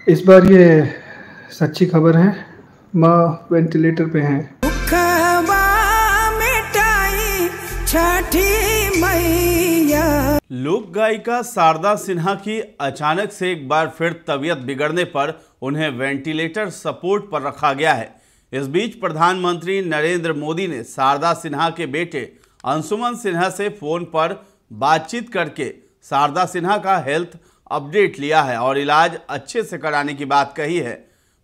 इस बार ये सच्ची खबर है, माँ वेंटिलेटर पे हैं। लोक गायिका शारदा सिन्हा की अचानक से एक बार फिर तबीयत बिगड़ने पर उन्हें वेंटिलेटर सपोर्ट पर रखा गया है। इस बीच प्रधानमंत्री नरेंद्र मोदी ने शारदा सिन्हा के बेटे अंशुमन सिन्हा से फोन पर बातचीत करके शारदा सिन्हा का हेल्थ अपडेट लिया है और इलाज अच्छे से कराने की बात कही है।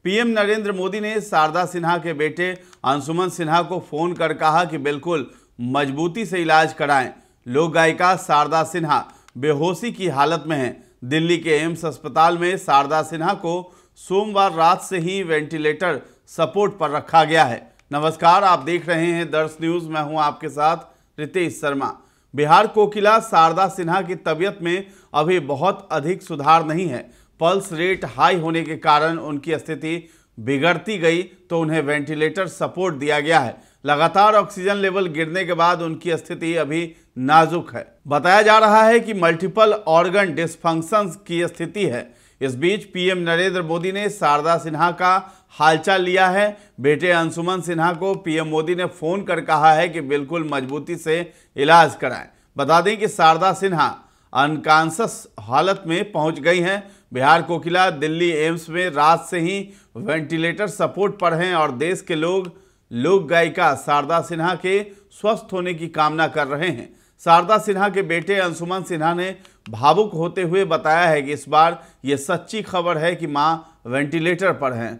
पीएम नरेंद्र मोदी ने शारदा सिन्हा के बेटे अंशुमन सिन्हा को फोन कर कहा कि बिल्कुल मजबूती से इलाज कराएं। लोक गायिका शारदा सिन्हा बेहोशी की हालत में हैं। दिल्ली के एम्स अस्पताल में शारदा सिन्हा को सोमवार रात से ही वेंटिलेटर सपोर्ट पर रखा गया है। नमस्कार, आप देख रहे हैं दर्श न्यूज। मैं हूं आपके साथ रितेश शर्मा। बिहार कोकिला शारदा सिन्हा की तबीयत में अभी बहुत अधिक सुधार नहीं है। पल्स रेट हाई होने के कारण उनकी स्थिति बिगड़ती गई तो उन्हें वेंटिलेटर सपोर्ट दिया गया है। लगातार ऑक्सीजन लेवल गिरने के बाद उनकी स्थिति अभी नाजुक है। बताया जा रहा है कि मल्टीपल ऑर्गन डिसफंक्शन की स्थिति है। इस बीच पीएम नरेंद्र मोदी ने शारदा सिन्हा का हालचाल लिया है। बेटे अंशुमन सिन्हा को पीएम मोदी ने फोन कर कहा है कि बिल्कुल मजबूती से इलाज कराएं। बता दें कि शारदा सिन्हा अनकॉन्शियस हालत में पहुंच गई हैं। बिहार कोकिला दिल्ली एम्स में रात से ही वेंटिलेटर सपोर्ट पर हैं और देश के लोग लोक गायिका शारदा सिन्हा के स्वस्थ होने की कामना कर रहे हैं। शारदा सिन्हा के बेटे अंशुमन सिन्हा ने भावुक होते हुए बताया है कि इस बार ये सच्ची खबर है कि मां वेंटिलेटर पर हैं।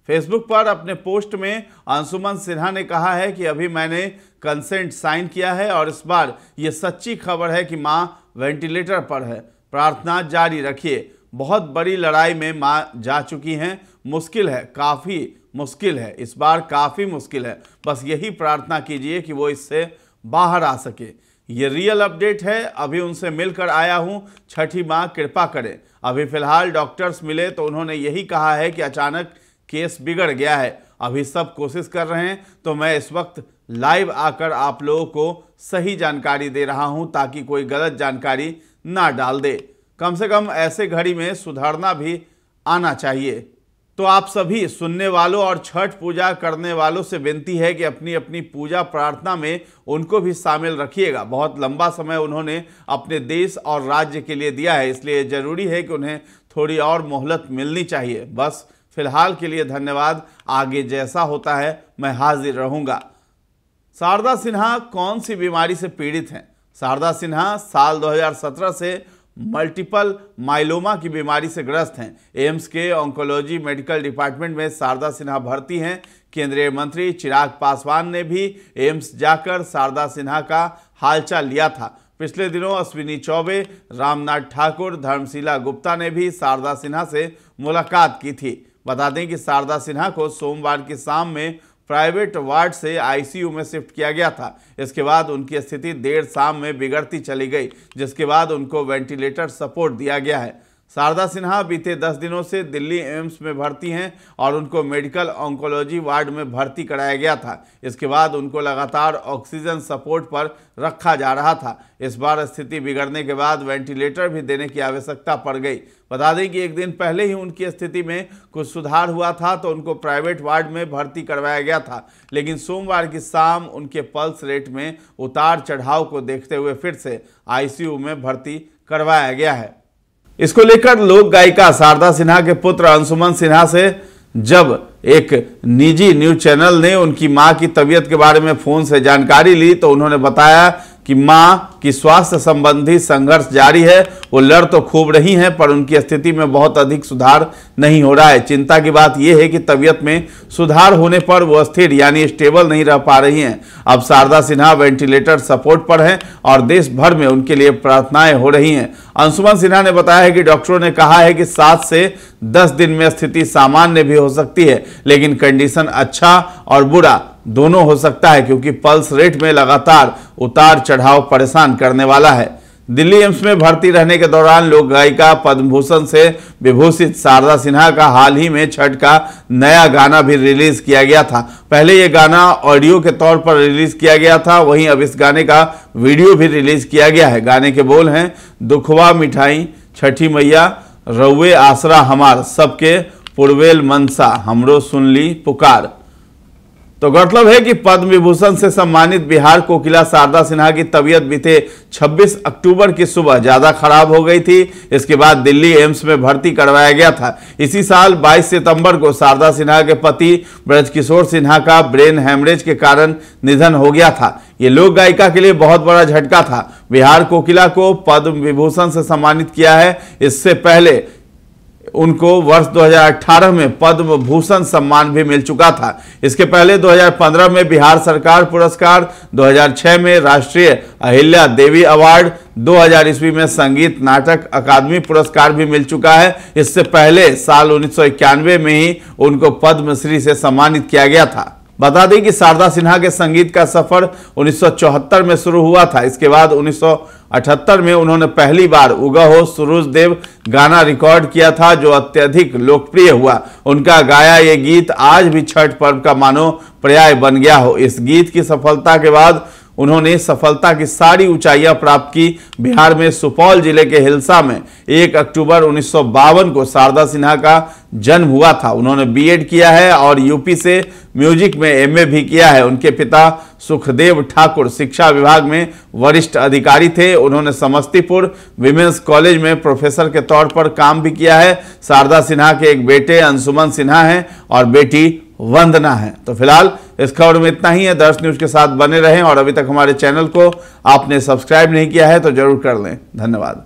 फेसबुक पर अपने पोस्ट में अंशुमन सिन्हा ने कहा है कि अभी मैंने कंसेंट साइन किया है और इस बार ये सच्ची खबर है कि मां वेंटिलेटर पर है। प्रार्थना जारी रखिए। बहुत बड़ी लड़ाई में मां जा चुकी हैं। मुश्किल है, काफ़ी मुश्किल है, इस बार काफ़ी मुश्किल है। बस यही प्रार्थना कीजिए कि वो इससे बाहर आ सके। ये रियल अपडेट है, अभी उनसे मिलकर आया हूँ। छठी माँ कृपा करें। अभी फिलहाल डॉक्टर्स मिले तो उन्होंने यही कहा है कि अचानक केस बिगड़ गया है। अभी सब कोशिश कर रहे हैं तो मैं इस वक्त लाइव आकर आप लोगों को सही जानकारी दे रहा हूं ताकि कोई गलत जानकारी ना डाल दे। कम से कम ऐसे घड़ी में सुधारना भी आना चाहिए। तो आप सभी सुनने वालों और छठ पूजा करने वालों से विनती है कि अपनी अपनी पूजा प्रार्थना में उनको भी शामिल रखिएगा। बहुत लंबा समय उन्होंने अपने देश और राज्य के लिए दिया है, इसलिए ज़रूरी है कि उन्हें थोड़ी और मोहलत मिलनी चाहिए। बस फिलहाल के लिए धन्यवाद। आगे जैसा होता है मैं हाजिर रहूँगा। शारदा सिन्हा कौन सी बीमारी से पीड़ित हैं? शारदा सिन्हा साल 2017 से मल्टीपल माइलोमा की बीमारी से ग्रस्त हैं। एम्स के ऑन्कोलॉजी मेडिकल डिपार्टमेंट में शारदा सिन्हा भर्ती हैं। केंद्रीय मंत्री चिराग पासवान ने भी एम्स जाकर शारदा सिन्हा का हालचाल लिया था। पिछले दिनों अश्विनी चौबे, रामनाथ ठाकुर, धर्मशीला गुप्ता ने भी शारदा सिन्हा से मुलाकात की थी। बता दें कि शारदा सिन्हा को सोमवार की शाम में प्राइवेट वार्ड से आईसीयू में शिफ्ट किया गया था। इसके बाद उनकी स्थिति देर शाम में बिगड़ती चली गई, जिसके बाद उनको वेंटिलेटर सपोर्ट दिया गया है। शारदा सिन्हा बीते 10 दिनों से दिल्ली एम्स में भर्ती हैं और उनको मेडिकल ऑन्कोलॉजी वार्ड में भर्ती कराया गया था। इसके बाद उनको लगातार ऑक्सीजन सपोर्ट पर रखा जा रहा था। इस बार स्थिति बिगड़ने के बाद वेंटिलेटर भी देने की आवश्यकता पड़ गई। बता दें कि एक दिन पहले ही उनकी स्थिति में कुछ सुधार हुआ था तो उनको प्राइवेट वार्ड में भर्ती करवाया गया था, लेकिन सोमवार की शाम उनके पल्स रेट में उतार चढ़ाव को देखते हुए फिर से आईसीयू में भर्ती करवाया गया है। इसको लेकर लोक गायिका शारदा सिन्हा के पुत्र अंशुमन सिन्हा से जब एक निजी न्यूज चैनल ने उनकी मां की तबीयत के बारे में फोन से जानकारी ली तो उन्होंने बताया कि मां की स्वास्थ्य संबंधी संघर्ष जारी है। वो लड़ तो खूब रही हैं पर उनकी स्थिति में बहुत अधिक सुधार नहीं हो रहा है। चिंता की बात यह है कि तबीयत में सुधार होने पर वो स्थिर यानी स्टेबल नहीं रह पा रही हैं। अब शारदा सिन्हा वेंटिलेटर सपोर्ट पर हैं और देश भर में उनके लिए प्रार्थनाएं हो रही हैं। अंशुमन सिन्हा ने बताया है कि डॉक्टरों ने कहा है कि 7 से 10 दिन में स्थिति सामान्य भी हो सकती है, लेकिन कंडीशन अच्छा और बुरा दोनों हो सकता है क्योंकि पल्स रेट में लगातार उतार चढ़ाव परेशान करने वाला है। दिल्ली एम्स में भर्ती रहने के दौरान लोक गायिका पद्म भूषण से विभूषित शारदा सिन्हा का हाल ही में छठ का नया गाना भी रिलीज किया गया था। पहले ये गाना ऑडियो के तौर पर रिलीज किया गया था, वहीं अब इस गाने का वीडियो भी रिलीज किया गया है। गाने के बोल हैं, दुखवा मिठाई छठी मैया रउए आसरा हमार, सबके पुरवेल मनसा, हमरो सुन ली पुकार। तो गौरतलब है कि पद्म विभूषण से सम्मानित बिहार कोकिला शारदा सिन्हा की तबीयत बीते 26 अक्टूबर की सुबह ज्यादा खराब हो गई थी। इसके बाद दिल्ली एम्स में भर्ती करवाया गया था। इसी साल 22 सितंबर को शारदा सिन्हा के पति ब्रजकिशोर सिन्हा का ब्रेन हैमरेज के कारण निधन हो गया था। ये लोक गायिका के लिए बहुत बड़ा झटका था। बिहार कोकिला को पद्म विभूषण से सम्मानित किया है। इससे पहले उनको वर्ष 2018 में पद्म भूषण सम्मान भी मिल चुका था। इसके पहले 2015 में बिहार सरकार पुरस्कार, 2006 में राष्ट्रीय अहिल्या देवी अवार्ड, 2000 ईस्वी में संगीत नाटक अकादमी पुरस्कार भी मिल चुका है। इससे पहले साल 1991 में ही उनको पद्मश्री से सम्मानित किया गया था। बता दें कि शारदा सिन्हा के संगीत का सफर 1974 में शुरू हुआ था। इसके बाद 1978 में उन्होंने पहली बार उगा हो सुरुज देव गाना रिकॉर्ड किया था, जो अत्यधिक लोकप्रिय हुआ। उनका गाया ये गीत आज भी छठ पर्व का मानो पर्याय बन गया हो। इस गीत की सफलता के बाद उन्होंने सफलता की सारी ऊंचाइयां प्राप्त की। बिहार में सुपौल जिले के हिलसा में 1 अक्टूबर 1952 को शारदा सिन्हा का जन्म हुआ था। उन्होंने बीएड किया है और यूपी से म्यूजिक में एमए भी किया है। उनके पिता सुखदेव ठाकुर शिक्षा विभाग में वरिष्ठ अधिकारी थे। उन्होंने समस्तीपुर विमेंस कॉलेज में प्रोफेसर के तौर पर काम भी किया है। शारदा सिन्हा के एक बेटे अंशुमन सिन्हा हैं और बेटी वंदना है। तो फिलहाल इस खबर में इतना ही है। दर्श न्यूज के साथ बने रहें और अभी तक हमारे चैनल को आपने सब्सक्राइब नहीं किया है तो जरूर कर लें। धन्यवाद।